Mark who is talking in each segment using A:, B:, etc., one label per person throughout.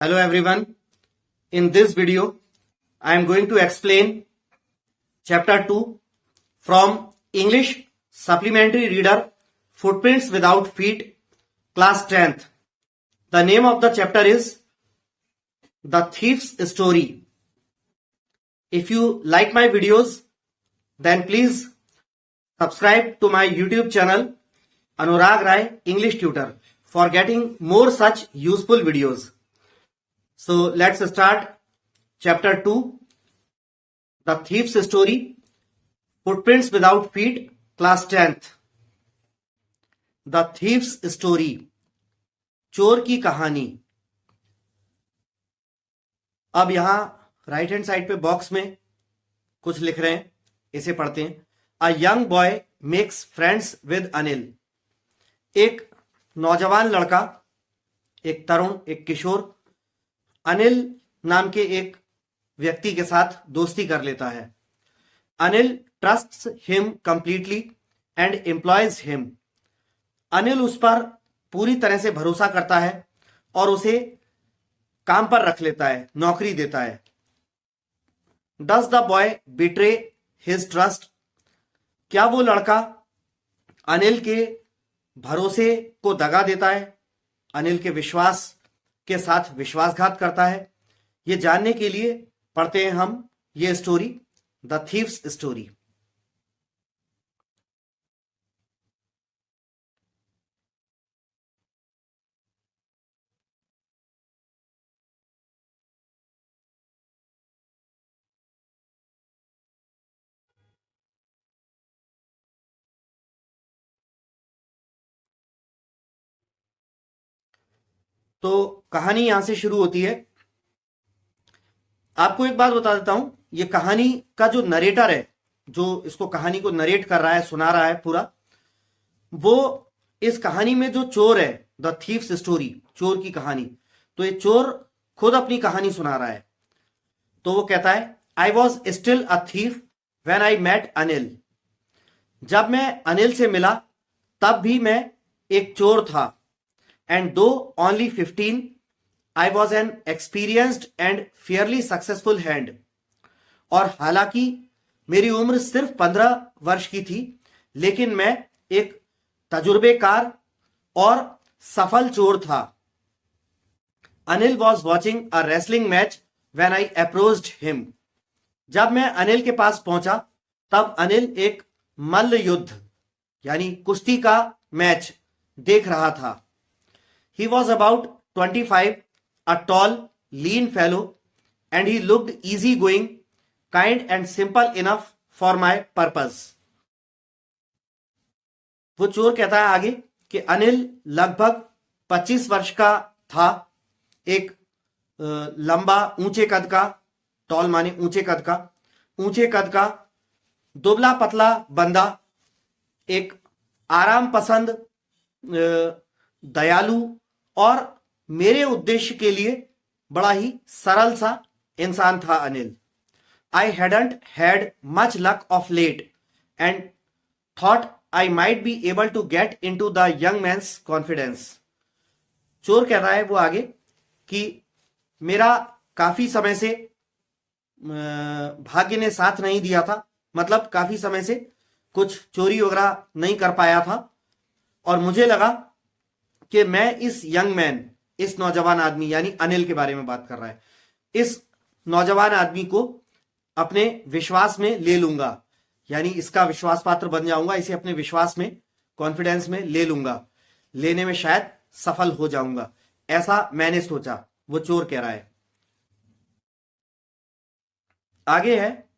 A: Hello everyone. In this video, I am going to explain chapter 2 from English Supplementary Reader Footprints Without Feet, class 10th. The name of the chapter is The Thief's Story. If you like my videos, then please subscribe to my YouTube channel Anurag Rai English Tutor for getting more such useful videos. So let's start chapter 2, The Thief's Story, Footprints Without Feet, class 10th. The Thief's Story, चोर की कहानी. अब यहां right hand side पे box में कुछ लिख रहे हैं, इसे पढ़ते हैं. A young boy makes friends with Anil. एक नौजवान लड़का, एक तरुण, एक किशोर अनिल नाम के एक व्यक्ति के साथ दोस्ती कर लेता है. Anil trusts him completely and employees him. Anil उस पर पूरी तरह से भरोसा करता है और उसे काम पर रख लेता है, नौकरी देता है. Does the boy betray his trust. क्या वो लड़का अनिल के भरोसे को दगा देता है, अनिल के विश्वास के साथ विश्वासघात करता है? ये जानने के लिए पढ़ते हैं हम ये स्टोरी, द थीव्स स्टोरी. तो कहानी यहां से शुरू होती है. आपको एक बात बता देता हूं, ये कहानी का जो नरेटर है, जो इसको कहानी को नरेट कर रहा है, सुना रहा है पूरा, वो इस कहानी में जो चोर है, द थीव्स स्टोरी, चोर की कहानी, तो ये चोर खुद अपनी कहानी सुना रहा है. तो वो कहता है, I was still a thief when I met Anil. जब मैं अनिल से मिला तब भी मैं एक चोर था. एंड दो only 15 I was an experienced and fairly successful hand. और हालांकि मेरी उम्र सिर्फ 15 वर्ष की थी, लेकिन मैं एक तजुर्बेकार और सफल चोर था. Anil was watching a wrestling match when I approached him. जब मैं अनिल के पास पहुंचा तब अनिल एक मल्ल युद्ध यानी कुश्ती का मैच देख रहा था. He was about 25, a tall, lean fellow, and he looked easy-going, kind and simple enough for my purpose. वो चोर कहता है आगे कि अनिल लगभग 25 वर्ष का था, एक लंबा ऊंचे कद का, टॉल माने ऊंचे कद का दुबला पतला बंदा, एक आराम पसंद, दयालु और मेरे उद्देश्य के लिए बड़ा ही सरल सा इंसान था Anil. I hadn't had much luck of late and thought I might be able to get in to the young man's confidence. चोर कहता है वो आगे कि मेरा काफी समय से भाग्य ने साथ नहीं दिया था, मतलब काफी समय से कुछ चोरी वगैरह नहीं कर पाया था, और मुझे लगा कि मैं इस यंग मैन, इस नौजवान आदमी, यानी अनिल के बारे में बात कर रहा है, इस नौजवान आदमी को अपने विश्वास में ले लूंगा, यानी इसका विश्वास पात्र बन जाऊंगा, इसे अपने विश्वास में, कॉन्फिडेंस में ले लूंगा, लेने में शायद सफल हो जाऊंगा, ऐसा मैंने सोचा. वो चोर कह रहा है. आगे है,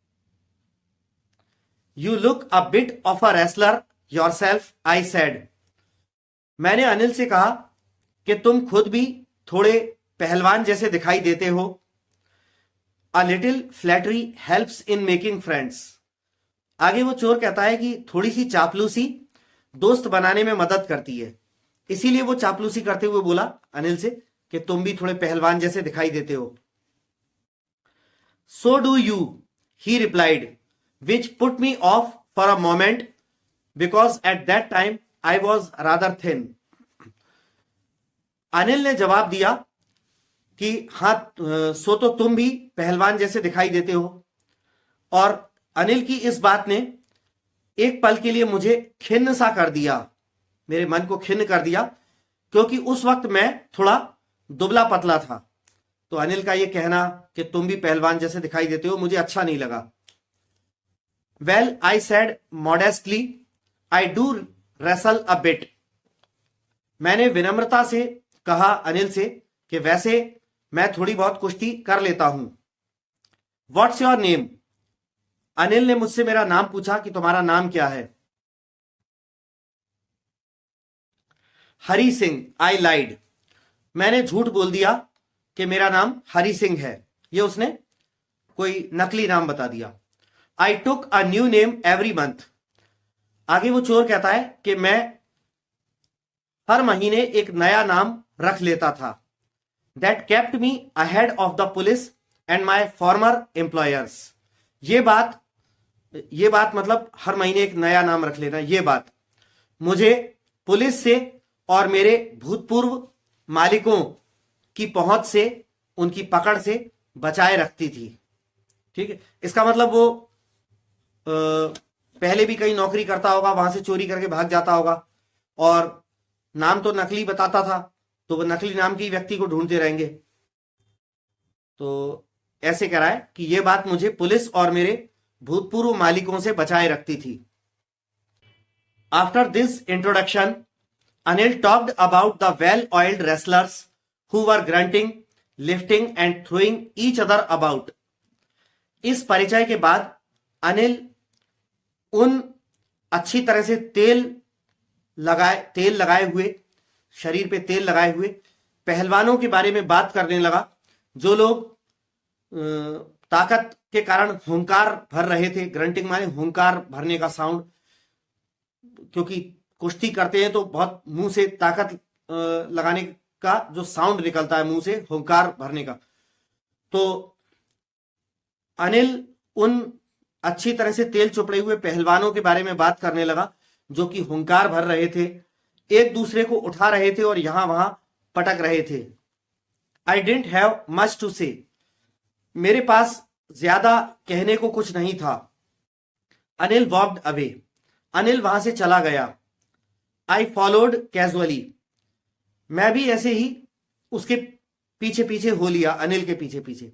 A: you look a bit of a wrestler your self, I said. मैंने अनिल से कहा कि तुम खुद भी थोड़े पहलवान जैसे दिखाई देते हो. A little flattery helps in making friends. आगे वो चोर कहता है कि थोड़ी सी चापलूसी दोस्त बनाने में मदद करती है, इसीलिए वो चापलूसी करते हुए बोला अनिल से कि तुम भी थोड़े पहलवान जैसे दिखाई देते हो. So do you, he replied, which put me of for a moment because at that time I was rather thin. Anil ने जवाब दिया कि हाँ सो तो तुम भी पहलवान जैसे दिखाई देते हो। और अनिल की इस बात ने एक पल के लिए मुझे खिन्न सा कर दिया, मेरे मन को खिन्न कर दिया, क्योंकि उस वक्त मैं थोड़ा दुबला पतला था। तो अनिल का ये कहना कि तुम भी पहलवान जैसे दिखाई देते हो मुझे अच्छा नहीं लगा। Well I said modestly, I do wrestle a bit. मैंने विनम्रता से कहा अनिल से कि वैसे मैं थोड़ी बहुत कुश्ती कर लेता हूं। What's your name? अनिल ने मुझसे मेरा नाम पूछा कि तुम्हारा नाम क्या है। हरी सिंह, आई लाइड। मैंने झूठ बोल दिया कि मेरा नाम हरी सिंह है। ये उसने कोई नकली नाम बता दिया। I took a new name every month. आगे वो चोर कहता है कि मैं हर महीने एक नया नाम रख लेता था। That kept me ahead of the police and my farmer employers. ये बात मतलब हर महीने एक नया नाम रख लेना, ये बात मुझे पुलिस से और मेरे भूतपूर्व मालिकों की पहुंच से, उनकी पकड़ से बचाए रखती थी। ठीक है, इसका मतलब वो पहले भी कहीं नौकरी करता होगा, वहां से चोरी करके भाग जाता होगा और नाम तो नकली बताता था, तो वो नकली नाम के व्यक्ति को ढूंढते रहेंगे। तो ऐसे कह रहा है कि यह बात मुझे पुलिस और मेरे भूतपूर्व मालिकों से बचाए रखती थी। After this introduction Anil talked about the well-oiled wrestlers who were grunting, lifting and throwing each other about. इस परिचय के बाद अनिल उन अच्छी तरह से तेल लगाए हुए, शरीर पे तेल लगाए हुए पहलवानों के बारे में बात करने लगा, जो लोग ताकत के कारण हुंकार भर रहे थे। ग्रंटिंग माने हुंकार भरने का साउंड, क्योंकि कुश्ती करते हैं तो बहुत मुंह से ताकत लगाने का जो साउंड निकलता है मुंह से, हुंकार भरने का। तो अनिल उन अच्छी तरह से तेल चुपड़े हुए पहलवानों के बारे में बात करने लगा, जो कि हुंकार भर रहे थे, एक दूसरे को उठा रहे थे और यहां वहां पटक रहे थे। I didn't have much to say. मेरे पास ज्यादा कहने को कुछ नहीं था। Anil walked away. अनिल वहां से चला गया। I followed casually. मैं भी ऐसे ही उसके पीछे पीछे हो लिया, अनिल के पीछे पीछे।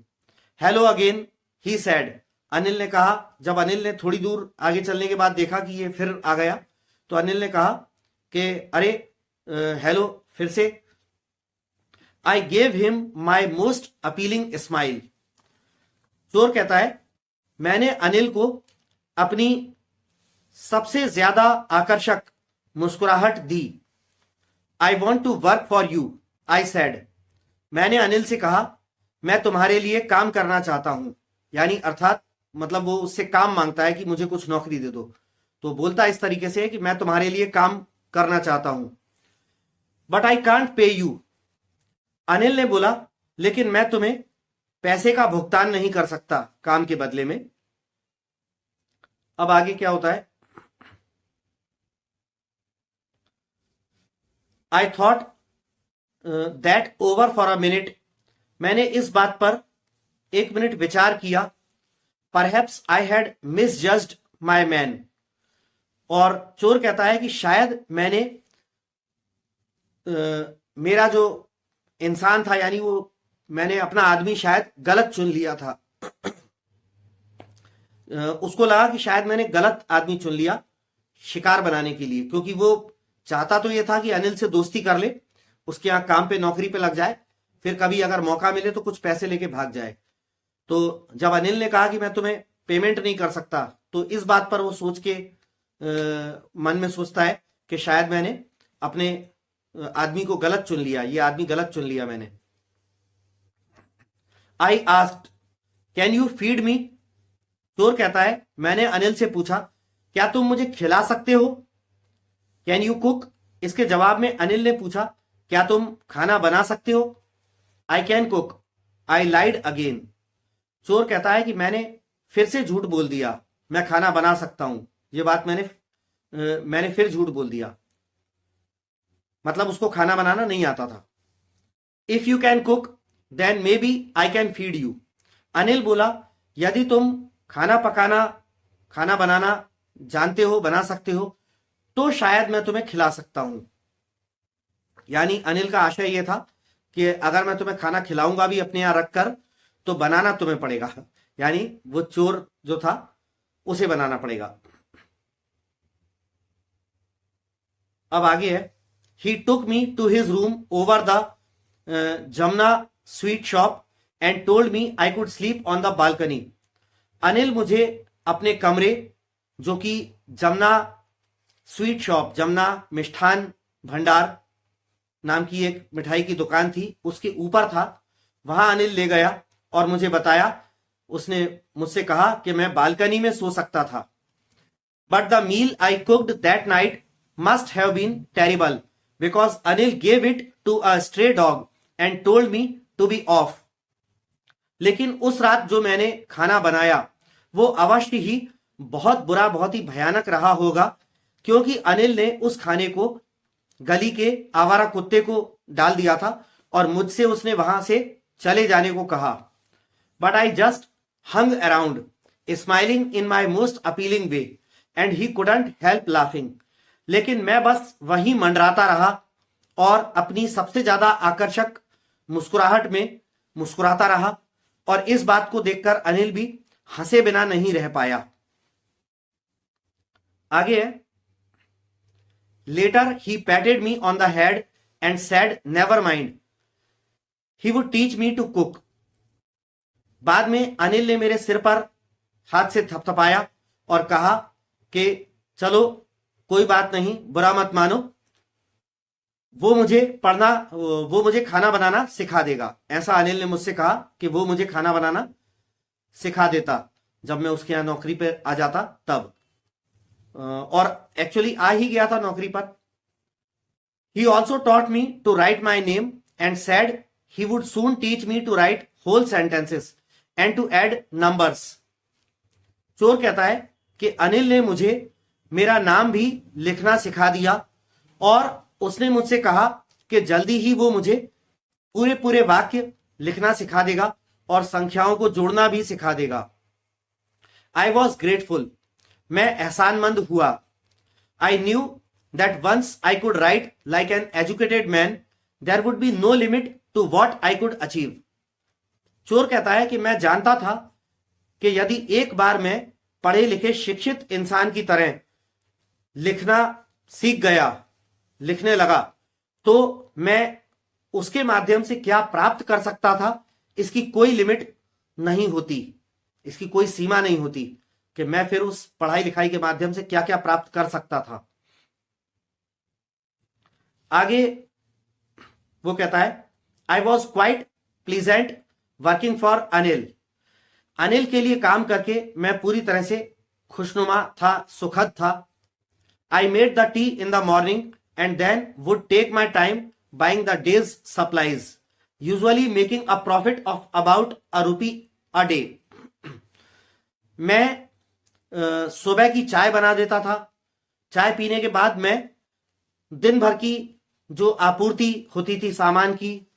A: हेलो अगेन ही सैड। अनिल ने कहा, जब अनिल ने थोड़ी दूर आगे चलने के बाद देखा कि ये फिर आ गया, तो अनिल ने कहा कि अरे हेलो फिर से। I gave him my most appealing smile. चोर कहता है मैंने अनिल को अपनी सबसे ज्यादा आकर्षक मुस्कुराहट दी। I want to work for you, I said. मैंने अनिल से कहा मैं तुम्हारे लिए काम करना चाहता हूं, यानी अर्थात मतलब वो उससे काम मांगता है कि मुझे कुछ नौकरी दे दो। तो बोलता इस तरीके से कि मैं तुम्हारे लिए काम करना चाहता हूं। But I can't pay you. Anil ने बोला लेकिन मैं तुम्हें पैसे का भुगतान नहीं कर सकता काम के बदले में। अब आगे क्या होता है। I thought that over for a minute. मैंने इस बात पर एक मिनट विचार किया। Perhaps I had misjudged my man. और चोर कहता है कि शायद मैंने मेरा जो इंसान था, यानी वो मैंने अपना आदमी शायद गलत चुन लिया था। उसको लगा कि शायद मैंने गलत आदमी चुन लिया शिकार बनाने के लिए, क्योंकि वो चाहता तो ये था कि अनिल से दोस्ती कर ले, उसके यहाँ काम पे नौकरी पे लग जाए, फिर कभी अगर मौका मिले तो कुछ पैसे लेके भाग जाए। तो जब अनिल ने कहा कि मैं तुम्हें पेमेंट नहीं कर सकता, तो इस बात पर वो सोच के मन में सोचता है कि शायद मैंने अपने आदमी को गलत चुन लिया, ये आदमी गलत चुन लिया मैंने। I asked can you feed me. चोर कहता है मैंने अनिल से पूछा क्या तुम मुझे खिला सकते हो। Can you cook. इसके जवाब में अनिल ने पूछा क्या तुम खाना बना सकते हो। I can cook. I lied again. चोर कहता है कि मैंने फिर से झूठ बोल दिया, मैं खाना बना सकता हूं। ये बात मैंने फिर झूठ बोल दिया, मतलब उसको खाना बनाना नहीं आता था। If you can cook then may be I can feed you. Anil बोला, यदि तुम खाना बनाना जानते हो, बना सकते हो, तो शायद मैं तुम्हें खिला सकता हूं। यानी अनिल का आशय यह था कि अगर मैं तुम्हें खाना खिलाऊंगा भी अपने यहां रखकर, तो बनाना तुम्हें पड़ेगा। यानी वो चोर जो था उसे बनाना पड़ेगा। अब आगे है, he took me to his room over the Jamuna sweet shop and told me I could sleep on the balcony. Anil मुझे अपने कमरे, जो कि जमुना स्वीट शॉप, जमुना मिष्ठान भंडार नाम की एक मिठाई की दुकान थी, उसके ऊपर था, वहां अनिल ले गया और मुझे बताया, उसने मुझसे कहा कि मैं बालकनी में सो सकता था। But the meal I cooked that night must have been terrible because Anil gave it to a stray dog and told me to be off. लेकिन उस रात जो मैंने खाना बनाया वो अवश्य ही बहुत बुरा, बहुत ही भयानक रहा होगा, क्योंकि अनिल ने उस खाने को गली के आवारा कुत्ते को डाल दिया था और मुझसे उसने वहां से चले जाने को कहा। But I just hung around smiling in my most appealing way and he couldn't help laughing. लेकिन मैं बस वहीं मंडराता रहा और अपनी सबसे ज्यादा आकर्षक मुस्कुराहट में मुस्कुराता रहा, और इस बात को देखकर अनिल भी हंसे बिना नहीं रह पाया। आगे है, later he patted me on the head and said never mind he would teach me to cook. बाद में अनिल ने मेरे सिर पर हाथ से थपथपाया और कहा कि चलो कोई बात नहीं, बुरा मत मानो, वो मुझे खाना बनाना सिखा देगा। ऐसा अनिल ने मुझसे कहा कि वो मुझे खाना बनाना सिखा देता जब मैं उसके यहां नौकरी पर आ जाता तब, और एक्चुअली आ ही गया था नौकरी पर। He also taught me to write my name and said he would soon teach me to write whole sentences and to add numbers. चोर कहता है कि अनिल ने मुझे मेरा नाम भी लिखना सिखा दिया और उसने मुझसे कहा कि जल्दी ही वो मुझे पूरे पूरे वाक्य लिखना सिखा देगा और संख्याओं को जोड़ना भी सिखा देगा। आई वॉज ग्रेटफुल, मैं एहसानमंद हुआ। I knew that once I could write like an educated man there would be no limit to what I could achieve. चोर कहता है कि मैं जानता था कि यदि एक बार मैं पढ़े लिखे शिक्षित इंसान की तरह लिखना सीख गया, लिखने लगा, तो मैं उसके माध्यम से क्या प्राप्त कर सकता था, इसकी कोई लिमिट नहीं होती, इसकी कोई सीमा नहीं होती कि मैं फिर उस पढ़ाई लिखाई के माध्यम से क्या क्या प्राप्त कर सकता था। आगे वो कहता है, I was quite pleasant working for Anil. Anil के लिए काम करके मैं पूरी तरह से खुशनुमा था, सुखद था। I made the tea in the morning and then would take my time buying the day's supplies, usually making a profit of about ₹1 a day. मैं सुबह की चाय बना देता था। चाय पीने के बाद मैं दिन भर की जो आपूर्ति होती थी सामान की,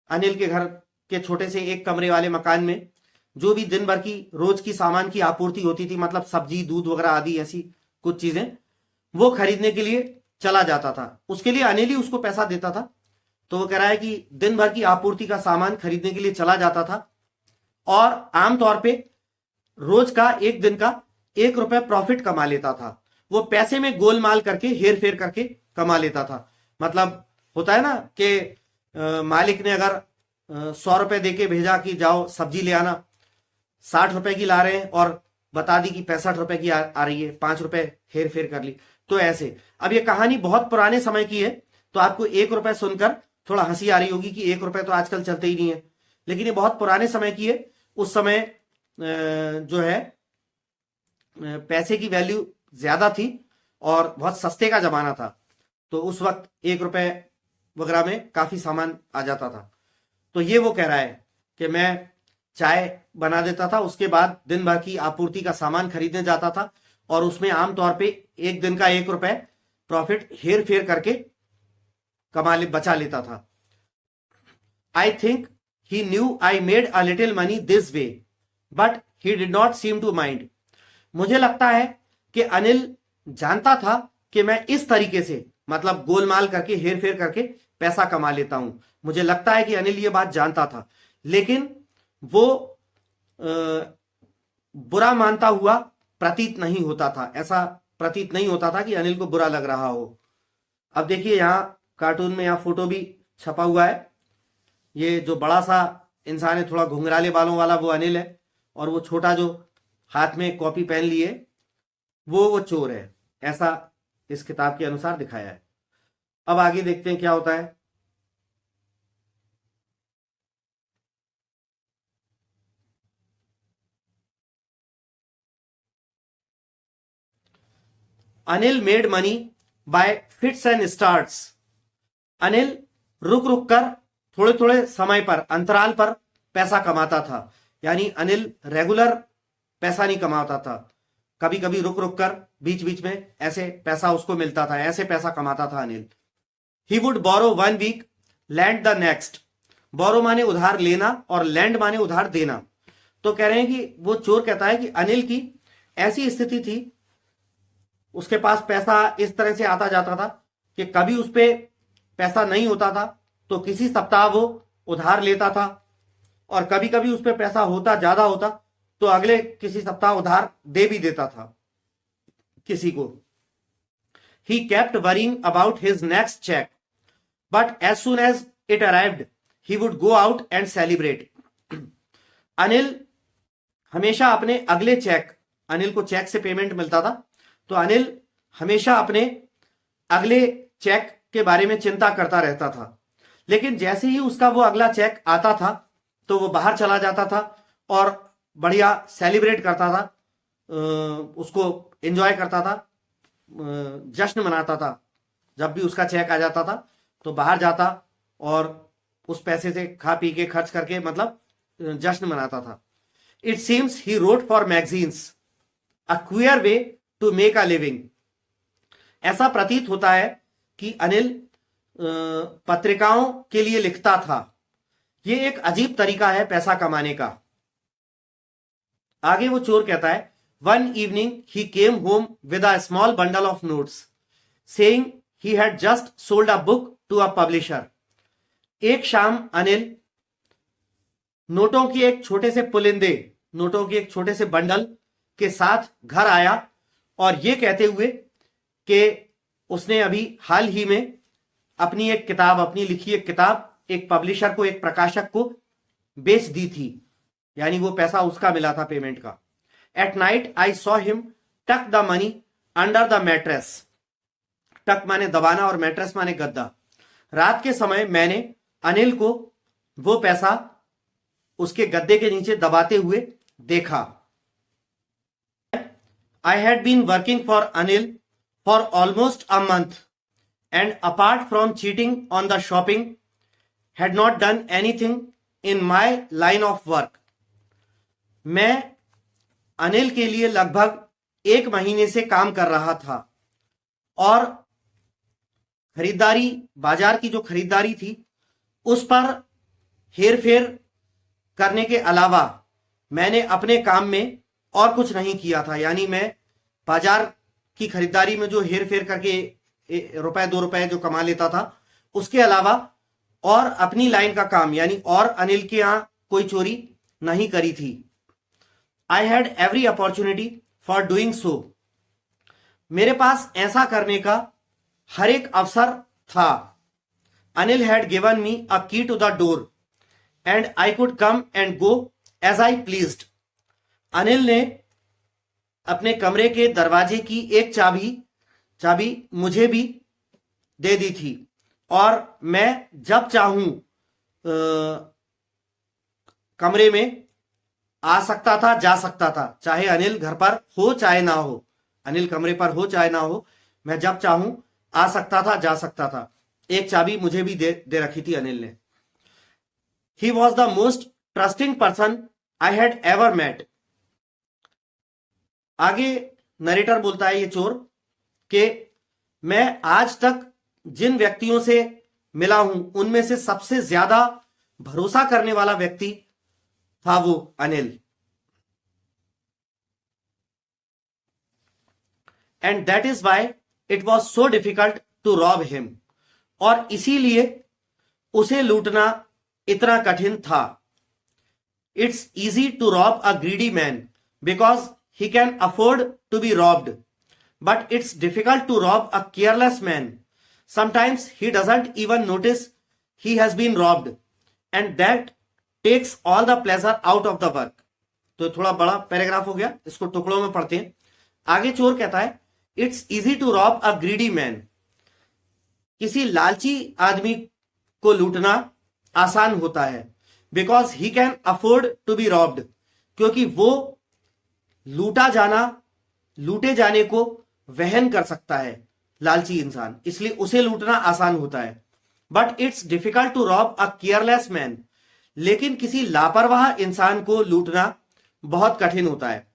A: अनिल के घर के छोटे से एक कमरे वाले मकान में जो भी दिन भर की रोज की सामान की आपूर्ति होती थी, मतलब सब्जी, दूध वगैरह आदि ऐसी कुछ चीजें, वो खरीदने के लिए चला जाता था। उसके लिए अनिल ही उसको पैसा देता था। तो वो कह रहा है कि दिन भर की आपूर्ति का सामान खरीदने के लिए चला जाता था और आमतौर पे रोज का एक दिन का ₹1 प्रॉफिट कमा लेता था। वो पैसे में गोलमाल करके, हेर फेर करके कमा लेता था। मतलब होता है ना कि मालिक ने अगर ₹100 देके भेजा कि जाओ सब्जी ले आना, ₹60 की ला रहे हैं और बता दी कि ₹65 की आ रही है, ₹5 हेर फेर कर ली। तो ऐसे, अब ये कहानी बहुत पुराने समय की है, तो आपको ₹1 सुनकर थोड़ा हंसी आ रही होगी कि ₹1 तो आजकल चलते ही नहीं है, लेकिन ये बहुत पुराने समय की है। उस समय जो है पैसे की वैल्यू ज्यादा थी और बहुत सस्ते का जमाना था, तो उस वक्त ₹1 वगैरह में काफी सामान आ जाता था। तो ये वो कह रहा है कि मैं चाय बना देता था, उसके बाद दिन भर की आपूर्ति का सामान खरीदने जाता था और उसमें आमतौर पे एक दिन का ₹1 प्रॉफिट हेर फेर करके बचा लेता था। I think he knew I made a little money this way but he did not seem to mind. मुझे लगता है कि अनिल जानता था कि मैं इस तरीके से, मतलब गोलमाल करके, हेर फेर करके पैसा कमा लेता हूं। मुझे लगता है कि अनिल ये बात जानता था, लेकिन वो बुरा मानता हुआ प्रतीत नहीं होता था। ऐसा प्रतीत नहीं होता था कि अनिल को बुरा लग रहा हो। अब देखिए यहां कार्टून में, यहां फोटो भी छपा हुआ है। ये जो बड़ा सा इंसान है, थोड़ा घुंघराले बालों वाला, वो अनिल है, और वो छोटा जो हाथ में कॉपी पेन लिए वो चोर है। ऐसा इस किताब के अनुसार दिखाया है। अब आगे देखते हैं क्या होता है। Anil made money by fits and starts. Anil रुक रुक कर, थोड़े थोड़े समय पर, अंतराल पर पैसा कमाता था। यानी अनिल रेगुलर पैसा नहीं कमाता था, कभी कभी रुक रुक कर, बीच बीच में ऐसे पैसा उसको मिलता था, ऐसे पैसा कमाता था Anil. He would borrow 1 week lend the next. Borrow माने उधार लेना और लैंड माने उधार देना। तो कह रहे हैं कि वो चोर कहता है कि अनिल की ऐसी स्थिति थी, उसके पास पैसा इस तरह से आता जाता था कि कभी उस पे पैसा नहीं होता था तो किसी सप्ताह वो उधार लेता था, और कभी कभी उस पे पैसा होता, ज्यादा होता, तो अगले किसी सप्ताह उधार दे भी देता था किसी को। He kept worrying about his next cheque but as soon as it arrived he would go out and celebrate. Anil हमेशा अपने अगले चेक, अनिल को चेक से पेमेंट मिलता था, तो अनिल हमेशा अपने अगले चेक के बारे में चिंता करता रहता था। लेकिन जैसे ही उसका वो अगला चेक आता था तो वो बाहर चला जाता था और बढ़िया सेलिब्रेट करता था, उसको एंजॉय करता था, जश्न मनाता था। जब भी उसका चेक आ जाता था तो बाहर जाता और उस पैसे से खा पी के, खर्च करके, मतलब जश्न मनाता था। It seems he wrote for magazines, a queer way to make a living. ऐसा प्रतीत होता है कि अनिल पत्रिकाओं के लिए लिखता था। यह एक अजीब तरीका है पैसा कमाने का। आगे वो चोर कहता है, one evening he came home with a small bundle of notes saying he had just sold a book to a publisher. एक शाम अनिल नोटों की एक छोटे से पुलिंदे, नोटों की एक छोटे से बंडल के साथ घर आया और यह कहते हुए कि उसने अभी हाल ही में अपनी एक किताब, अपनी लिखी एक किताब एक पब्लिशर को, एक प्रकाशक को बेच दी थी। यानी वो पैसा उसका मिला था पेमेंट का। At night I saw him tuck the money under the mattress. Tuck माने दबाना और मैट्रेस माने गद्दा। रात के समय मैंने अनिल को वो पैसा उसके गद्दे के नीचे दबाते हुए देखा। I had been working for Anil for almost a month and apart from cheating on the shopping had not done anything in my line of work। मैं अनिल के लिए लगभग 1 महीने से काम कर रहा था और खरीदारी, बाजार की जो खरीदारी थी उस पर हेर फेर करने के अलावा मैंने अपने काम में और कुछ नहीं किया था। यानी मैं बाजार की खरीदारी में जो हेर फेर करके रुपए 2 रुपए जो कमा लेता था, उसके अलावा और अपनी लाइन का काम, यानी और अनिल के यहां कोई चोरी नहीं करी थी। I had every opportunity for doing so. मेरे पास ऐसा करने का हर एक अवसर था। Anil had given me a key to the door and I could come and go as I pleased. Anil ने अपने कमरे के दरवाजे की एक चाबी मुझे भी दे दी थी और मैं जब चाहूं कमरे में आ सकता था, जा सकता था। चाहे अनिल घर पर हो चाहे ना हो, अनिल कमरे पर हो चाहे ना हो, मैं जब चाहूं आ सकता था, जा सकता था। एक चाबी मुझे भी दे रखी थी अनिल ने। He was the most trusting person I had ever met. आगे नरेटर बोलता है, ये चोर, कि मैं आज तक जिन व्यक्तियों से मिला हूं उनमें से सबसे ज्यादा भरोसा करने वाला व्यक्ति था वो Anil. And that is why it was so difficult to rob him, और इसीलिए उसे लूटना इतना कठिन था। It's easy to rob a greedy man because he can afford to be robbed, but it's difficult to rob a careless man. Sometimes he doesn't even notice he has been robbed and that takes all the pleasure out of the work। तो थोड़ा बड़ा paragraph हो गया, इसको टुकड़ों में पढ़ते हैं। आगे चोर कहता है it's easy to rob a greedy man, किसी लालची आदमी को लूटना आसान होता है। Because he can afford to be robbed, क्योंकि वो लूटे जाने को वहन कर सकता है लालची इंसान, इसलिए उसे लूटना आसान होता है। But it's difficult to rob a careless man, लेकिन किसी लापरवाह इंसान को लूटना बहुत कठिन होता है।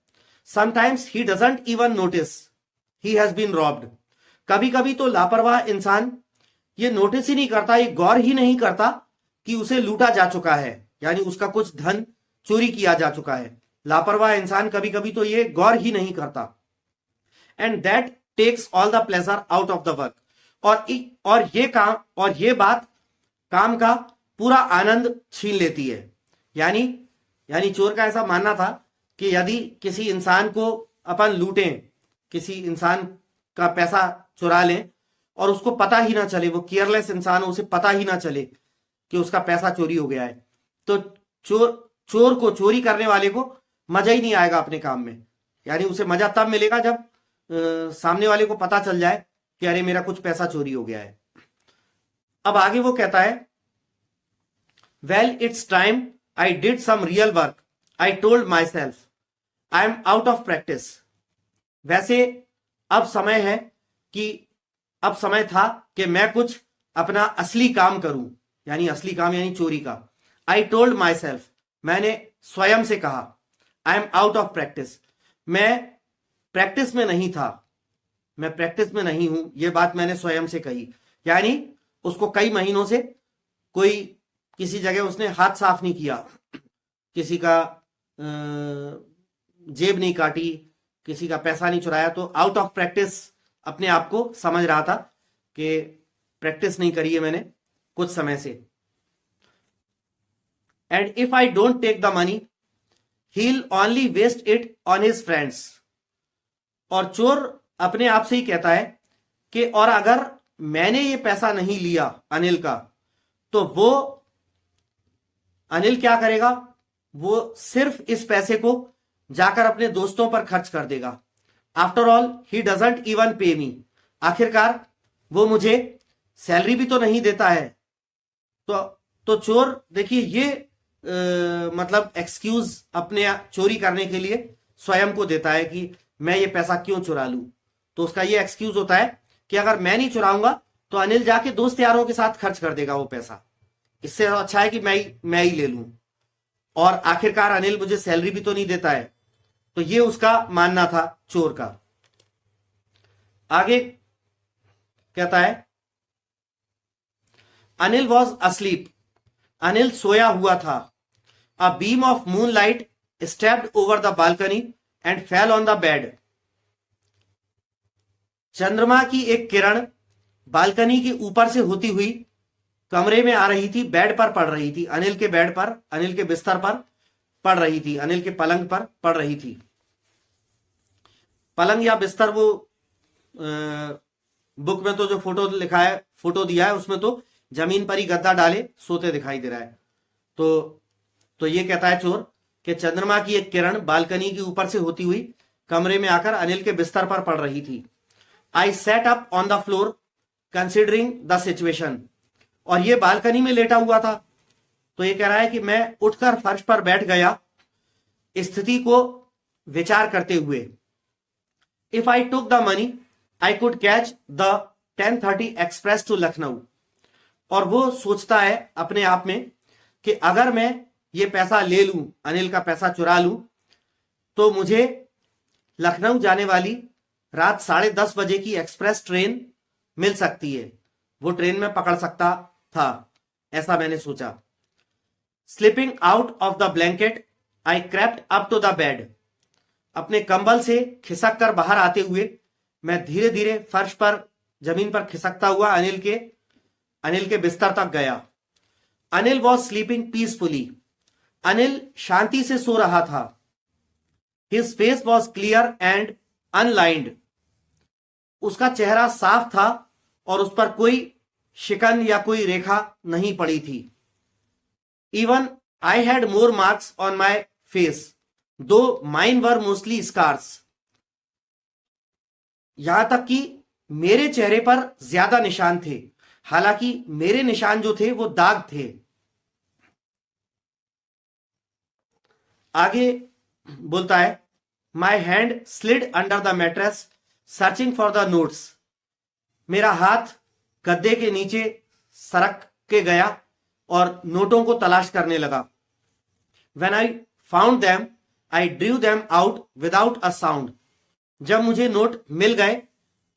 A: Sometimes he doesn't even notice he has been robbed, कभी कभी तो लापरवाह इंसान ये नोटिस ही नहीं करता, ये गौर ही नहीं करता कि उसे लूटा जा चुका है, यानी उसका कुछ धन चोरी किया जा चुका है। लापरवाह इंसान कभी कभी तो ये गौर ही नहीं करता। And that takes all the pleasure out of the work, और ये बात काम का पूरा आनंद छीन लेती है। यानी चोर का ऐसा मानना था कि यदि किसी इंसान को अपन लूटें, किसी इंसान का पैसा चुरा लें और उसको पता ही ना चले, वो केयरलेस इंसान हो, उसे पता ही ना चले कि उसका पैसा चोरी हो गया है, तो चोर को, चोरी करने वाले को मजा ही नहीं आएगा अपने काम में। यानी उसे मजा तब मिलेगा जब सामने वाले को पता चल जाए कि अरे मेरा कुछ पैसा चोरी हो गया है। अब आगे वो कहता है well it's time I did some real work, I told myself I am out of practice. वैसे अब समय था कि मैं कुछ अपना असली काम करूं, यानी असली काम यानी चोरी का। आई टोल्ड माई सेल्फ, मैंने स्वयं से कहा, आई एम आउट ऑफ प्रैक्टिस, मैं प्रैक्टिस में नहीं था, मैं प्रैक्टिस में नहीं हूं, यह बात मैंने स्वयं से कही। यानी उसको कई महीनों से कोई किसी जगह उसने हाथ साफ नहीं किया, किसी का जेब नहीं काटी, किसी का पैसा नहीं चुराया, तो आउट ऑफ प्रैक्टिस अपने आप को समझ रहा था कि प्रैक्टिस नहीं करी है मैंने कुछ समय से। And if I don't take the money he will only waste it on his friends. और चोर अपने आप से ही कहता है कि और अगर मैंने ये पैसा नहीं लिया अनिल का, तो वो अनिल क्या करेगा, वो सिर्फ इस पैसे को जाकर अपने दोस्तों पर खर्च कर देगा। After all he doesn't even पे मी, आखिरकार वो मुझे सैलरी भी तो नहीं देता है। तो चोर देखिए ये मतलब एक्सक्यूज अपने चोरी करने के लिए स्वयं को देता है कि मैं ये पैसा क्यों चुरा लूं। तो उसका ये एक्सक्यूज होता है कि अगर मैं नहीं चुराऊंगा तो अनिल जाके दोस्त यारों के साथ खर्च कर देगा वो पैसा, इससे अच्छा है कि मैं ही ले लूं, और आखिरकार अनिल मुझे सैलरी भी तो नहीं देता है। तो ये उसका मानना था चोर का। आगे कहता है अनिल वॉज अस्लीप, अनिल सोया हुआ था। A beam of moon light stepped over the balcony and fell on the bed. चंद्रमा की एक किरण बालकनी के ऊपर से होती हुई कमरे में आ रही थी, बेड पर पड़ रही थी, अनिल के बेड पर, अनिल के बिस्तर पर पड़ रही थी, अनिल के पलंग पर पड़ रही थी। पलंग या बिस्तर वो बुक में तो जो फोटो लिखा है, फोटो दिया है, उसमें तो जमीन पर ही गद्दा डाले सोते दिखाई दे रहा है। तो ये कहता है चोर कि चंद्रमा की एक किरण बालकनी के ऊपर से होती हुई कमरे में आकर अनिल के बिस्तर पर पड़ रही थी। I sat up on the floor considering the situation, और ये बालकनी में लेटा हुआ था। तो ये कह रहा है कि मैं उठकर फर्श पर बैठ गया स्थिति को विचार करते हुए। If I took the money I could catch the 10:30 express to Lucknow. और वो सोचता है अपने आप में कि अगर मैं ये पैसा ले लूं, अनिल का पैसा चुरा लूं, तो मुझे लखनऊ जाने वाली रात 10:30 बजे की एक्सप्रेस ट्रेन मिल सकती है, वो ट्रेन में पकड़ सकता था, ऐसा मैंने सोचा। Slipping out of the blanket I crept up to the bed. अपने कंबल से खिसक कर बाहर आते हुए मैं धीरे धीरे फर्श पर जमीन पर खिसकता हुआ अनिल के बिस्तर तक गया। Anil was sleeping peacefully. Anil शांति से सो रहा था। His face was clear and unlined. उसका चेहरा साफ था और उस पर कोई शिकन या कोई रेखा नहीं पड़ी थी। Even I had more marks on my face दो माइन वर मोस्टली स्कार्स। यहां तक कि मेरे चेहरे पर ज्यादा निशान थे, हालांकि मेरे निशान जो थे वो दाग थे। आगे बोलता है, my hand slid under the mattress searching for the notes. मेरा हाथ गद्दे के नीचे सरक के गया और नोटों को तलाश करने लगा। When I found them, I drew them out without a sound. जब मुझे नोट मिल गए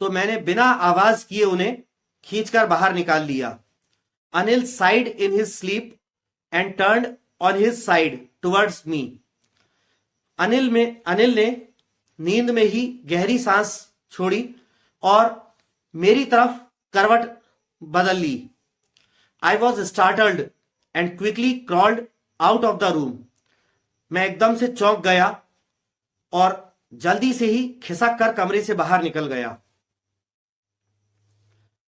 A: तो मैंने बिना आवाज किए उन्हें खींचकर बाहर निकाल लिया। Anil sighed in his sleep and turned on his side towards me. Anil ने नींद में ही गहरी सांस छोड़ी और मेरी तरफ करवट बदल ली। I was startled and quickly crawled out of the room. मैं एकदम से चौंक गया और जल्दी से ही खिसक कर कमरे से बाहर निकल गया।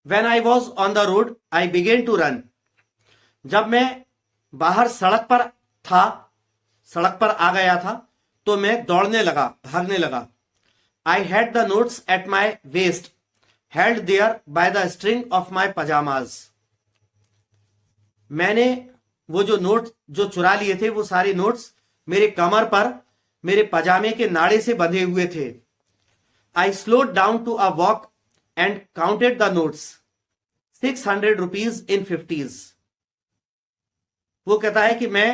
A: When I was on the road, I began to run. जब मैं बाहर सड़क पर आ गया था तो मैं भागने लगा। I had the notes at my waist, held there by the string of my pajamas. मैंने वो जो चुरा लिए थे वो सारे नोट्स मेरे कमर पर मेरे पजामे के नाड़े से बंधे हुए थे। I slowed down to a walk and counted the notes. 600 rupees in 50s. वो कहता है कि मैं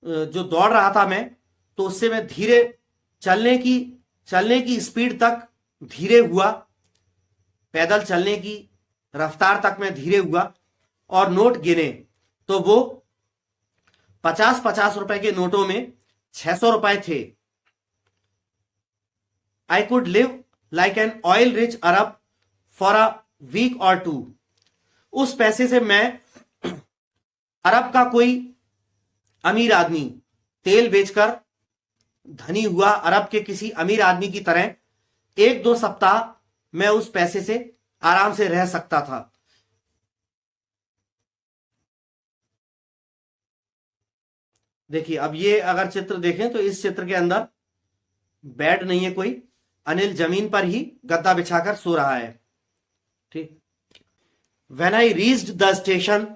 A: जो दौड़ रहा था तो उससे मैं धीरे चलने की स्पीड तक धीरे हुआ, पैदल चलने की रफ्तार तक मैं धीरे हुआ और नोट गिने तो वो 50-50 रुपए के नोटों में 600 रुपए थे। I could live like an oil rich Arab for a week or two. उस पैसे से मैं अरब का कोई अमीर आदमी, तेल बेचकर धनी हुआ अरब के किसी अमीर आदमी की तरह 1-2 सप्ताह मैं उस पैसे से आराम से रह सकता था। देखिए, अब ये अगर चित्र देखें तो इस चित्र के अंदर बेड नहीं है कोई, अनिल जमीन पर ही गद्दा बिछाकर सो रहा है। ठीक। When I reached the station,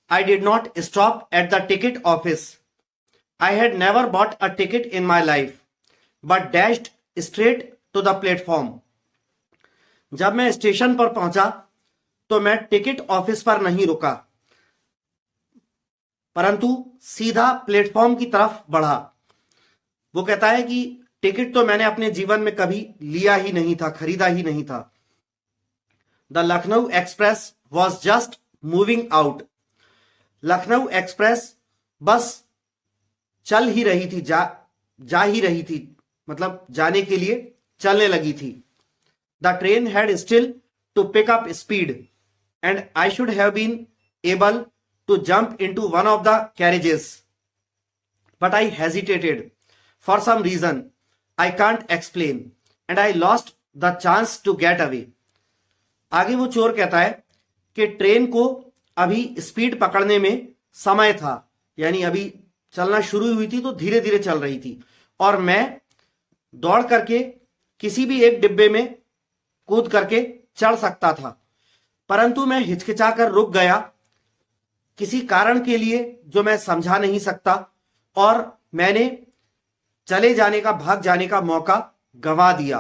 A: I did not stop at the ticket office. I had never bought a ticket in my life, but dashed straight to the platform. जब मैं स्टेशन पर पहुंचा तो मैं टिकट ऑफिस पर नहीं रुका, परंतु सीधा प्लेटफॉर्म की तरफ बढ़ा। वो कहता है कि टिकट तो मैंने अपने जीवन में कभी लिया ही नहीं था, खरीदा ही नहीं था। The Lucknow express was just moving out. Lucknow express बस चल ही रही थी, जा ही रही थी, मतलब जाने के लिए चलने लगी थी। The train had still to pick up speed and I should have been able to jump into one of the carriages, but I hesitated for some reason I can't explain and I lost the chance to get away. आगे वो चोर कहता है कि train को अभी speed पकड़ने में समय था, यानी अभी चलना शुरू हुई थी तो धीरे धीरे चल रही थी और मैं दौड़ करके किसी भी एक डिब्बे में कूद करके चढ़ सकता था, परंतु मैं हिचकिचाकर रुक गया किसी कारण के लिए जो मैं समझा नहीं सकता और मैंने भाग जाने का मौका गंवा दिया।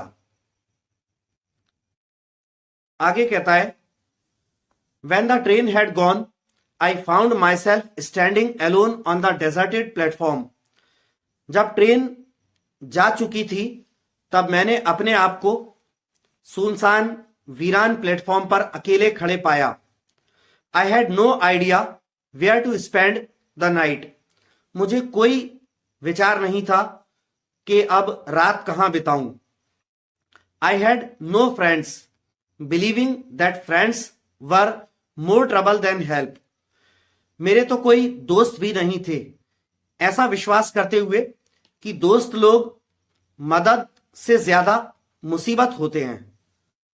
A: आगे कहता है, When the train had gone, I found myself standing alone on the deserted platform. जब ट्रेन जा चुकी थी तब मैंने अपने आप को सुनसान वीरान प्लेटफॉर्म पर अकेले खड़े पाया। I had no idea where to spend the night. मुझे कोई विचार नहीं था कि अब रात कहां बिताऊं। I had no friends, believing that friends were more trouble than help. मेरे तो कोई दोस्त भी नहीं थे, ऐसा विश्वास करते हुए कि दोस्त लोग मदद से ज्यादा मुसीबत होते हैं।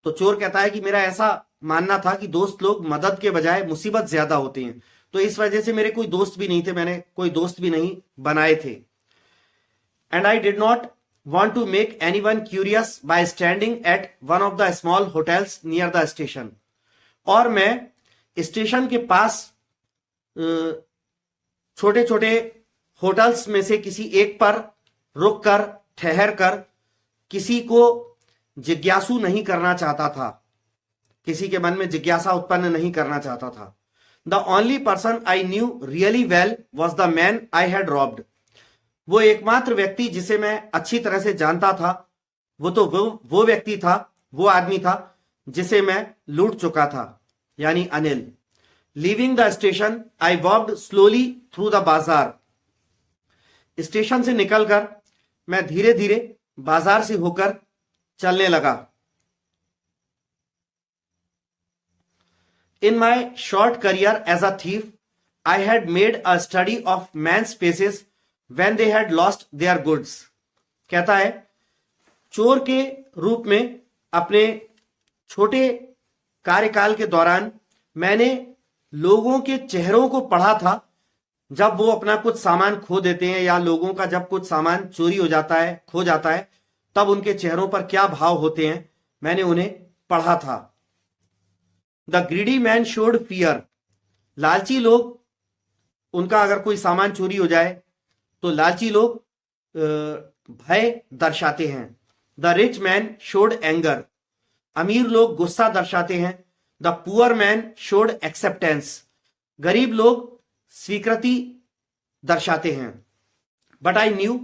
A: तो चोर कहता है कि मेरा ऐसा मानना था कि दोस्त लोग मदद के बजाय मुसीबत ज्यादा होते हैं, तो इस वजह से मेरे कोई दोस्त भी नहीं थे, मैंने कोई दोस्त भी नहीं बनाए थे। And I did not want to make anyone curious by standing at one of the small hotels near the station। और मैं स्टेशन के पास छोटे छोटे होटल्स में से किसी एक पर रुककर ठहर कर किसी को जिज्ञासु नहीं करना चाहता था, किसी के मन में जिज्ञासा उत्पन्न नहीं करना चाहता था। The only person I knew really well was the man I had robbed. वो एकमात्र व्यक्ति जिसे मैं अच्छी तरह से जानता था, वो व्यक्ति था, वो आदमी था जिसे मैं लूट चुका था, यानी Anil. Leaving the station I walked slowly through the बाजार। स्टेशन से निकलकर मैं धीरे धीरे बाजार से होकर चलने लगा। In my short career as a thief I had made a study of man's faces when they had lost their goods। कहता है चोर के रूप में अपने छोटे कार्यकाल के दौरान मैंने लोगों के चेहरों को पढ़ा था जब वो अपना कुछ सामान खो देते हैं, या लोगों का जब कुछ सामान चोरी हो जाता है, खो जाता है, तब उनके चेहरों पर क्या भाव होते हैं, मैंने उन्हें पढ़ा था। The greedy man showed fear. लालची लोग, उनका अगर कोई सामान चोरी हो जाए तो लालची लोग भय दर्शाते हैं। The rich man showed anger. अमीर लोग गुस्सा दर्शाते हैं। The poor man showed acceptance. गरीब लोग स्वीकृति दर्शाते हैं। But I knew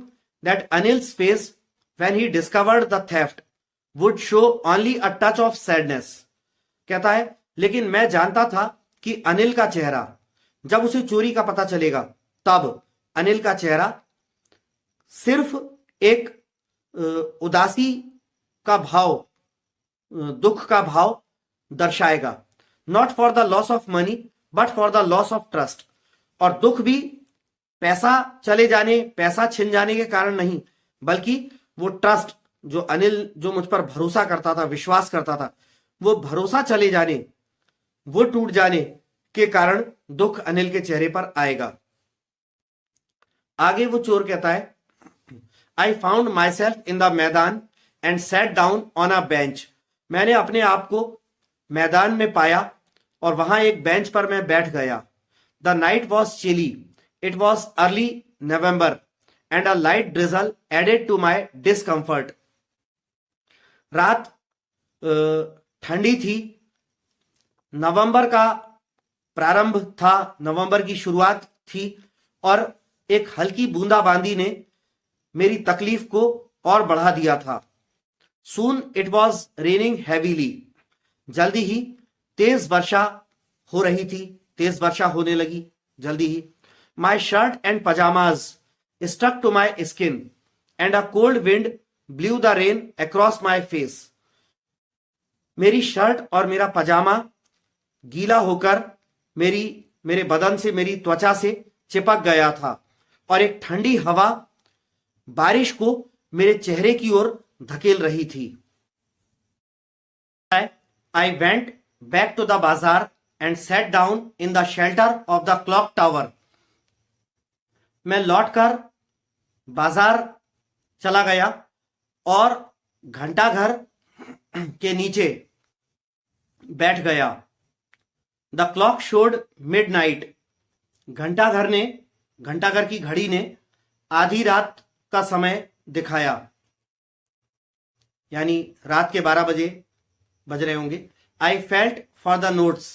A: that Anil's face when he discovered the theft would show only a touch of sadness. कहता है लेकिन मैं जानता था कि अनिल का चेहरा, जब उसे चोरी का पता चलेगा, तब अनिल का चेहरा सिर्फ एक उदासी का भाव, दुख का भाव दर्शाएगा। Not for the loss of money but for the loss of trust. और दुख भी पैसा चले जाने, पैसा छिन जाने के कारण नहीं, बल्कि वो ट्रस्ट, जो अनिल जो मुझ पर भरोसा करता था, विश्वास करता था, वो भरोसा चले जाने, वो टूट जाने के कारण दुख अनिल के चेहरे पर आएगा। आगे वो चोर कहता है I found myself in the maidan and sat down on a bench. मैंने अपने आप को मैदान में पाया और वहां एक बेंच पर मैं बैठ गया। The night was chilly, it was early November and a light drizzle added to my discomfort. रात ठंडी थी, नवंबर का प्रारंभ था, नवंबर की शुरुआत थी, और एक हल्की बूंदाबांदी ने मेरी तकलीफ को और बढ़ा दिया था। Soon it was raining heavily. जल्दी ही तेज वर्षा हो रही थी, तेज वर्षा होने लगी जल्दी ही। My shirt and pyjamas stuck to my skin and a cold wind blew the rain across my face. मेरी शर्ट और मेरा पजामा गीला होकर मेरे बदन से, मेरी त्वचा से चिपक गया था, और एक ठंडी हवा बारिश को मेरे चेहरे की ओर धकेल रही थी। I went back to the bazaar and sat down in the shelter of the clock tower. मैं लौटकर बाजार चला गया और घंटाघर के नीचे बैठ गया। The clock showed midnight. घंटाघर की घड़ी ने आधी रात का समय दिखाया, यानी रात के 12 बजे बज रहे होंगे। I felt for the notes.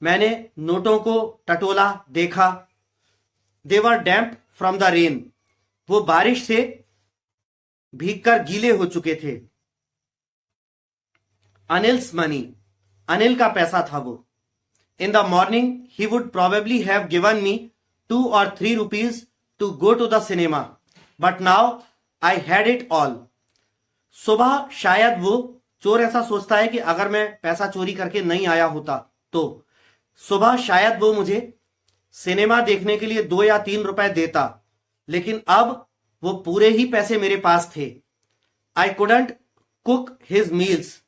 A: मैंने नोटों को टटोला, देखा। दे वर डैम्प फ्रॉम द रेन। वो बारिश से भीगकर गीले हो चुके थे। अनिल्स मनी। अनिल का पैसा था वो। इन the morning he would probably have given me 2 or 3 rupees to go to the cinema, but now I had it all. सुबह शायद वो चोर ऐसा सोचता है कि अगर मैं पैसा चोरी करके नहीं आया होता तो सुबह शायद वो मुझे सिनेमा देखने के लिए 2 या 3 रुपए देता, लेकिन अब वो पूरे ही पैसे मेरे पास थे. I couldn't cook his meals,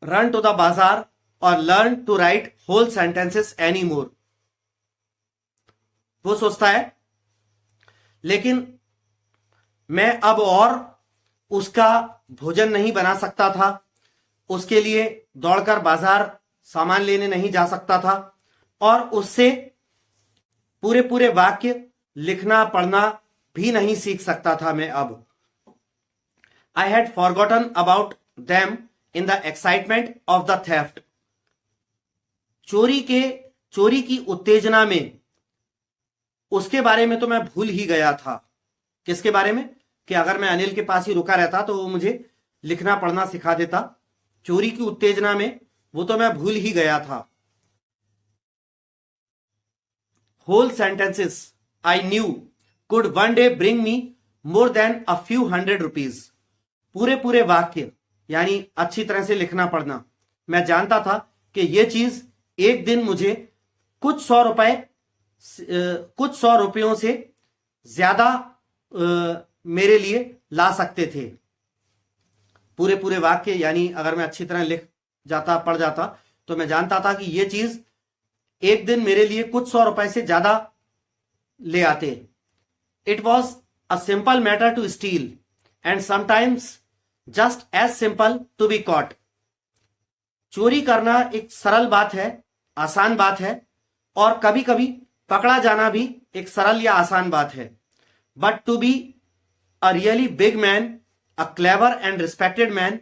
A: run to the bazaar or learn to write whole sentences anymore. वो सोचता है लेकिन मैं अब और उसका भोजन नहीं बना सकता था, उसके लिए दौड़कर बाजार सामान लेने नहीं जा सकता था और उससे पूरे पूरे वाक्य लिखना पढ़ना भी नहीं सीख सकता था मैं अब. I had forgotten about them in the excitement of the theft. चोरी की उत्तेजना में उसके बारे में तो मैं भूल ही गया था. किसके बारे में? कि अगर मैं अनिल के पास ही रुका रहता तो वो मुझे लिखना पढ़ना सिखा देता. चोरी की उत्तेजना में वो तो मैं भूल ही गया था. Whole sentences I knew could one day bring me more than a few hundred rupees. पूरे पूरे वाक्य यानी अच्छी तरह से लिखना पढ़ना मैं जानता था कि ये चीज एक दिन मुझे कुछ सौ रुपयों से ज्यादा मेरे लिए ला सकते थे. पूरे पूरे वाक्य यानी अगर मैं अच्छी तरह लिख जाता पढ़ जाता तो मैं जानता था कि ये चीज एक दिन मेरे लिए कुछ 100 रुपए से ज्यादा ले आते. It was a simple matter to steal and sometimes just as simple to be caught. चोरी करना एक सरल बात है, आसान बात है और कभी कभी पकड़ा जाना भी एक सरल या आसान बात है. But to be a really big man, a clever and respected man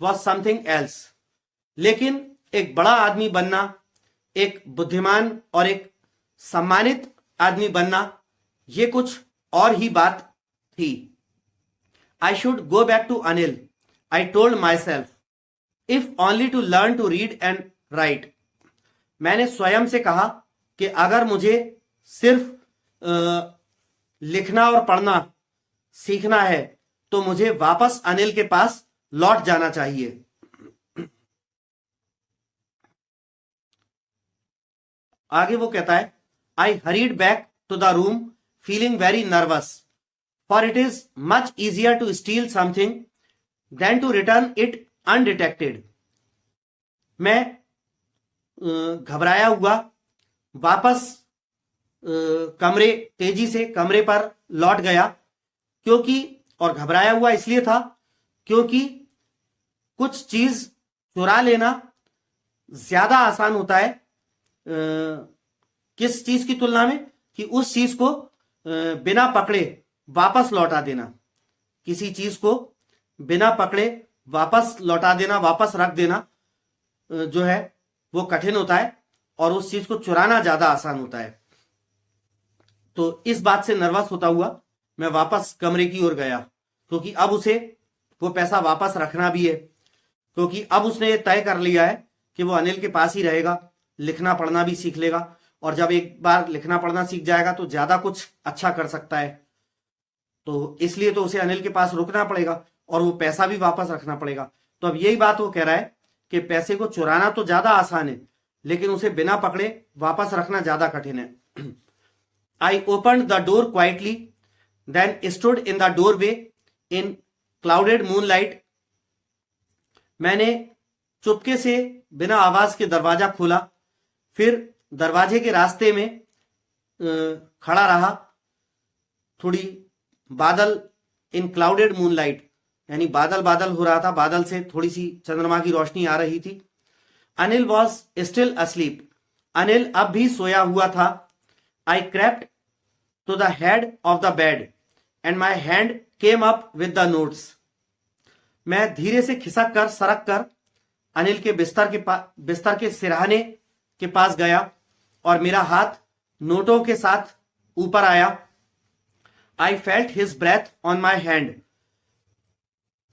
A: was something else. लेकिन एक बड़ा आदमी बनना, एक बुद्धिमान और एक सम्मानित आदमी बनना, ये कुछ और ही बात थी. I should go back to Anil, I told myself, if only to learn to read and write. मैंने स्वयं से कहा कि अगर मुझे सिर्फ लिखना और पढ़ना सीखना है तो मुझे वापस अनिल के पास लौट जाना चाहिए. आगे वो कहता है, I hurried back to the room feeling very nervous, for it is much easier to steal something than to return it undetected. मैं घबराया हुआ वापस तेजी से कमरे पर लौट गया क्योंकि, और घबराया हुआ इसलिए था क्योंकि कुछ चीज चुरा लेना ज्यादा आसान होता है किस चीज की तुलना में, कि उस चीज को बिना पकड़े वापस लौटा देना. किसी चीज को बिना पकड़े वापस लौटा देना, वापस रख देना जो है वो कठिन होता है और उस चीज को चुराना ज्यादा आसान होता है. तो इस बात से नर्वस होता हुआ मैं वापस कमरे की ओर गया क्योंकि अब उसे वो पैसा वापस रखना भी है, क्योंकि अब उसने ये तय कर लिया है कि वो अनिल के पास ही रहेगा, लिखना पढ़ना भी सीख लेगा और जब एक बार लिखना पढ़ना सीख जाएगा तो ज्यादा कुछ अच्छा कर सकता है. तो इसलिए तो उसे अनिल के पास रुकना पड़ेगा और वो पैसा भी वापस रखना पड़ेगा. तो अब यही बात वो कह रहा है कि पैसे को चुराना तो ज्यादा आसान है लेकिन उसे बिना पकड़े वापस रखना ज्यादा कठिन है. I opened the door quietly then stood in the doorway in clouded moonlight. मैंने चुपके से बिना आवाज के दरवाजा खोला, फिर दरवाजे के रास्ते में खड़ा रहा. थोड़ी बादल इन क्लाउडेड मूनलाइट यानी बादल बादल हो रहा था, बादल से थोड़ी सी चंद्रमा की रोशनी आ रही थी. Anil was still asleep. Anil अब भी सोया हुआ था. I crept to the head of the bed and my hand came up with the notes. मैं धीरे से खिसक कर सरक कर अनिल के बिस्तर के सिरहाने के पास गया और मेरा हाथ नोटों के साथ ऊपर आया. I felt his breath on my hand.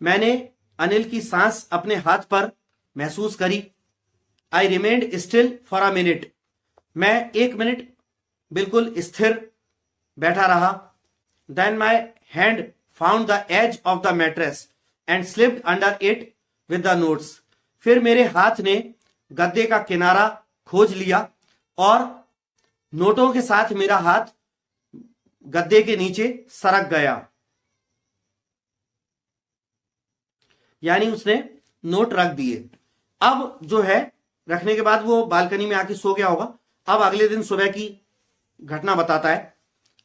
A: मैंने अनिल की सांस अपने हाथ पर महसूस करी. I remained still for a minute. मैं 1 मिनट बिल्कुल स्थिर बैठा रहा। Then my hand found the edge of the mattress and slipped under it with the notes. फिर मेरे हाथ ने गद्दे का किनारा खोज लिया और नोटों के साथ मेरा हाथ गद्दे के नीचे सरक गया। यानी उसने नोट रख दिए। अब जो है रखने के बाद वो बालकनी में आके सो गया होगा। अब अगले दिन सुबह की घटना बताता है।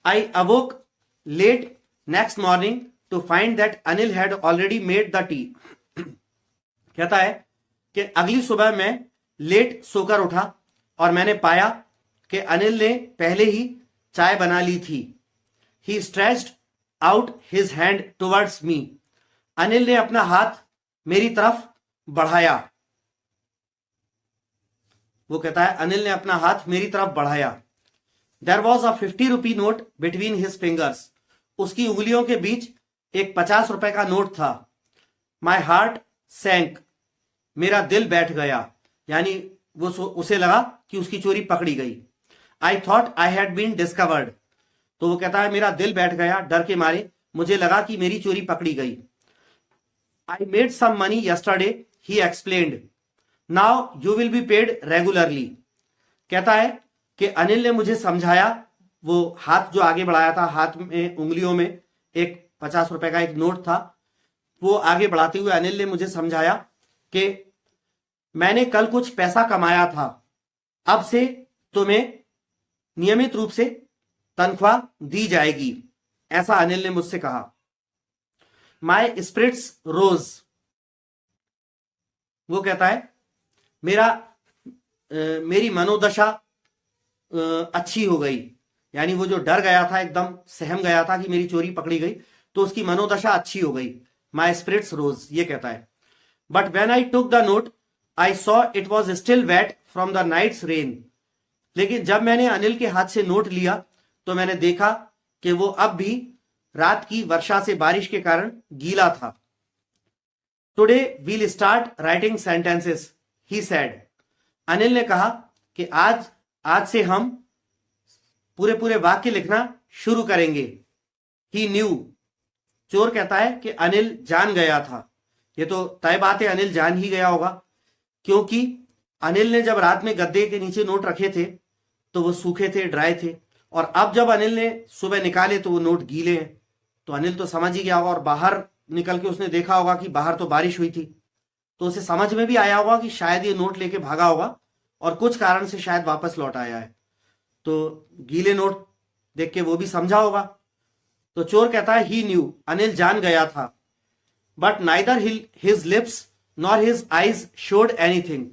A: I awoke late next morning to find that Anil had already made the tea. कहता है कि अगली सुबह मैं लेट सोकर उठा और मैंने पाया कि अनिल ने पहले ही चाय बना ली थी। He stretched out his hand towards me. Anil ने अपना हाथ मेरी तरफ बढ़ाया। वो कहता है अनिल ने अपना हाथ मेरी तरफ बढ़ाया। There was a 50 rupee note between his fingers. उसकी उंगलियों के बीच एक 50 रुपए का नोट था। My heart sank. मेरा दिल बैठ गया। यानी वो उसे लगा कि उसकी चोरी पकड़ी गई। I thought I had been discovered. तो वो कहता है मेरा दिल बैठ गया डर के मारे, मुझे लगा कि मेरी चोरी पकड़ी गई। I made some money yesterday he explained, now you will be paid regularly. कहता है कि अनिल ने मुझे समझाया। वो हाथ जो आगे बढ़ाया था, हाथ में उंगलियों में एक 50 रुपए का एक नोट था, वो आगे बढ़ाते हुए अनिल ने मुझे समझाया कि मैंने कल कुछ पैसा कमाया था, अब से तुम्हें नियमित रूप से तनख्वाह दी जाएगी, ऐसा अनिल ने मुझसे कहा। माई स्पिरिट्स रोज। वो कहता है मेरी मनोदशा अच्छी हो गई। यानी वो जो डर गया था, एकदम सहम गया था कि मेरी चोरी पकड़ी गई, तो उसकी मनोदशा अच्छी हो गई। माई स्पिरिट्स रोज, ये कहता है। But when I took the note I saw it was still wet from the night's rain. लेकिन जब मैंने अनिल के हाथ से नोट लिया तो मैंने देखा कि वो अब भी रात की वर्षा से, बारिश के कारण गीला था। Today we'll start writing sentences, he said. Anil ने कहा कि आज से हम पूरे वाक्य लिखना शुरू करेंगे। ही न्यू। चोर कहता है कि अनिल जान गया था। ये तो तय बात है, अनिल जान ही गया होगा, क्योंकि अनिल ने जब रात में गद्दे के नीचे नोट रखे थे तो वो सूखे थे, ड्राई थे, और अब जब अनिल ने सुबह निकाले तो वो नोट गीले हैं। तो अनिल तो समझ ही गया होगा, और बाहर निकल के उसने देखा होगा कि बाहर तो बारिश हुई थी, तो उसे समझ में भी आया होगा कि शायद ये नोट लेके भागा होगा और कुछ कारण से शायद वापस लौट आया है। तो गीले नोट देख के वो भी समझा होगा। तो चोर कहता है ही न्यू, अनिल जान गया था। But neither his lips nor his eyes showed anything.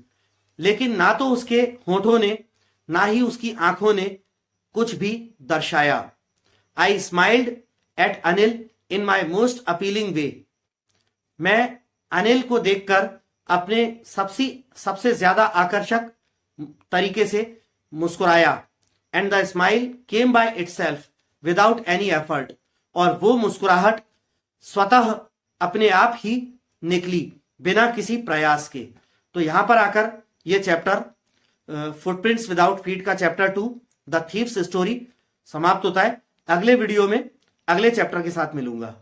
A: लेकिन ना तो उसके होठों ने ना ही उसकी आंखों ने कुछ भी दर्शाया। I smiled at Anil in my most appealing way. मैं अनिल को देखकर अपने सबसे ज्यादा आकर्षक तरीके से मुस्कुराया। And the smile came by itself without any effort. और वो मुस्कुराहट स्वतः अपने आप ही निकली बिना किसी प्रयास के। तो यहां पर आकर ये चैप्टर फुटप्रिंट्स विदाउट फीट का चैप्टर 2 द थीव्स स्टोरी समाप्त होता है। अगले वीडियो में अगले चैप्टर के साथ मिलूंगा।